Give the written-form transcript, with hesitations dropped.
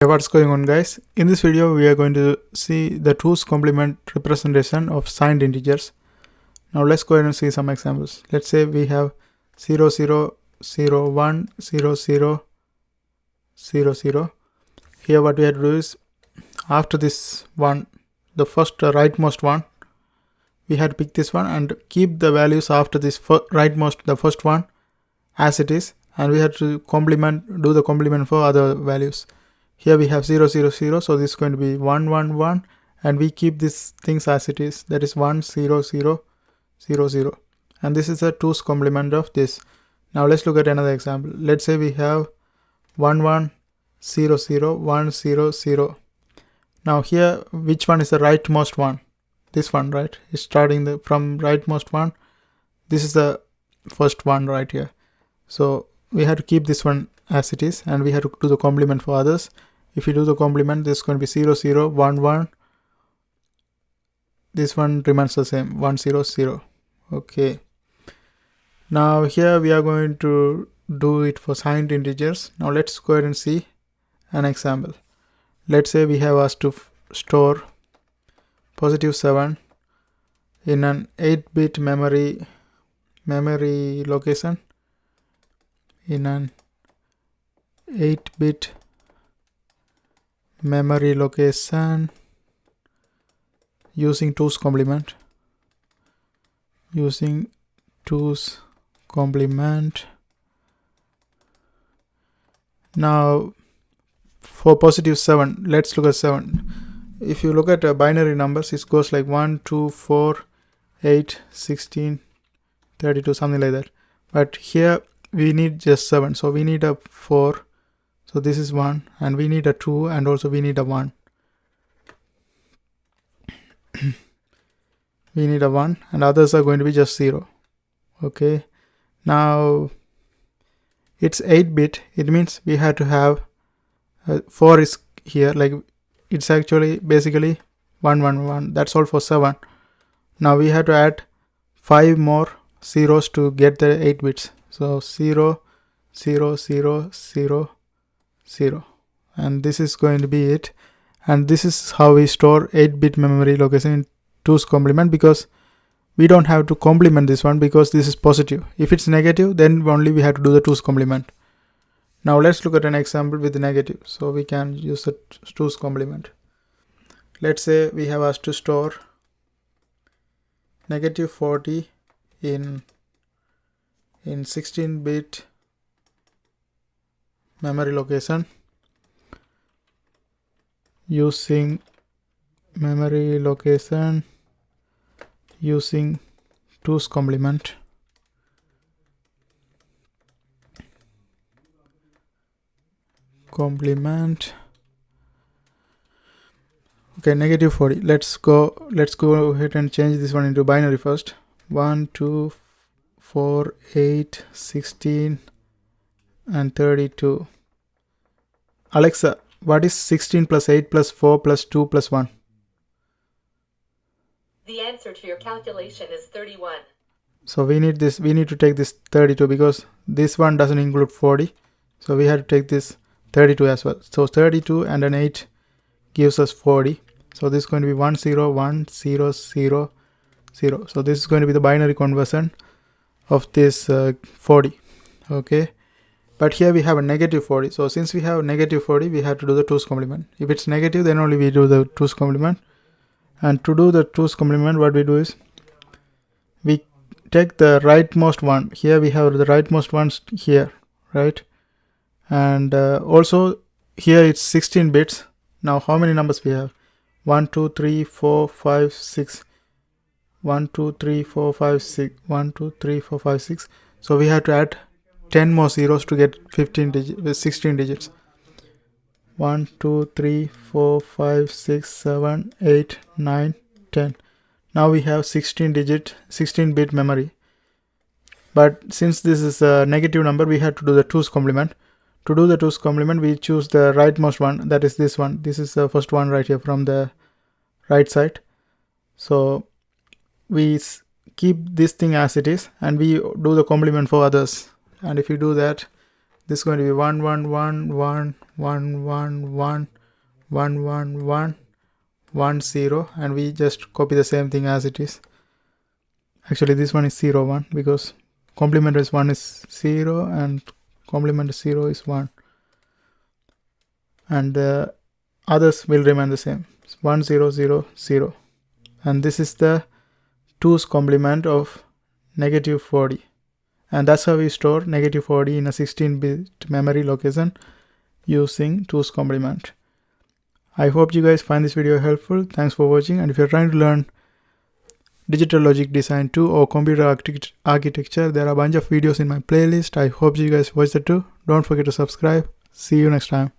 What's going on, guys? In this video we are going to see the 2's complement representation of signed integers. Now let's go ahead and see some examples. Let's say we have 0 0 0 1 0 0 0 0. Here what we have to do is, after this one, the first rightmost one, we had to pick this one and keep the values after this rightmost, the first one, as it is, and we have to do the complement for other values. Here we have 0 0 0, so this is going to be 1 1 1, and we keep these things as it is, that is 1 0 0 0 0, and this is a 2's complement of this. Now let's look at another example. Let's say we have 1 1 0 0 1 0 0. Now here, which one is the rightmost one? This one, right? It's starting from rightmost one. This is the first one right here. So we have to keep this one as it is, and we have to do the complement for others. If you do the complement, this is going to be 0 0 1 1. This one remains the same, 1 0 0. Okay. Now here we are going to do it for signed integers. Now let's go ahead and see an example. Let's say we have asked to store +7 in an 8-bit memory location. In an 8-bit memory location using 2's complement. Using 2's complement. Now for +7, let's look at 7. If you look at binary numbers, it goes like 1 2 4 8 16 32, something like that. But here we need just 7, so we need a 4, so this is 1, and we need a 2, and also we need a 1. We need a 1, and others are going to be just 0. Okay, now it's 8-bit, it means we have to have 4 is here, like it's actually basically 1 1 1. That's all for 7. Now we have to add 5 more zeros to get the 8 bits. So 0 0 0 0 0, and this is going to be it. And this is how we store 8-bit memory location in 2's complement, because we don't have to complement this one because this is positive. If it's negative, then only we have to do the 2's complement. Now let's look at an example with the negative, so we can use the 2's complement. Let's say we have asked to store -40 in 16-bit memory location using memory location using 2's complement. Okay, -40. Let's go ahead and change this one into binary first. 1 2 4 8 16 and 32. Alexa, what is 16 plus 8 plus 4 plus 2 plus 1? The answer to your calculation is 31. So we need to take this 32 because this one doesn't include 40. So we have to take this 32 as well. So 32 and an 8 gives us 40. So this is going to be 1 0 1 0 0 0. So this is going to be the binary conversion of this 40. Okay, but here we have a -40. So since we have -40, we have to do the 2's complement. If it's negative, then only we do the 2's complement. And to do the 2's complement, what we do is we take the rightmost one. Here we have the rightmost ones here, right? And also here it's 16 bits. Now how many numbers we have? 1 2 3 4 5 6. 1 2 3 4 5 6. 1 2 3 4 5 6. So we have to add 10 more zeros to get 16 digits. 1 2 3 4 5 6 7 8 9 10. Now we have 16-bit memory. But since this is a negative number, we have to do the 2's complement. To do the 2's complement, we choose the rightmost one, that is this one. This is the first one right here from the right side. So we keep this thing as it is, and we do the complement for others. And if you do that, This is going to be 1 1 1 1 1 1 1 1 1 1 1 0, and we just copy the same thing as it is. Actually this one is 0 1 because complement is 1 is 0 and complement 0 is 1, and the others will remain the same. 1 0 0 0, and this is the 2's complement of negative 40, and that's how we store negative 40 in a 16-bit memory location using 2's complement. I hope you guys find this video helpful. Thanks for watching, and if you're trying to learn Digital Logic Design 2 or Computer Architecture, there are a bunch of videos in my playlist. I hope you guys watch the two. Don't forget to subscribe. See you next time.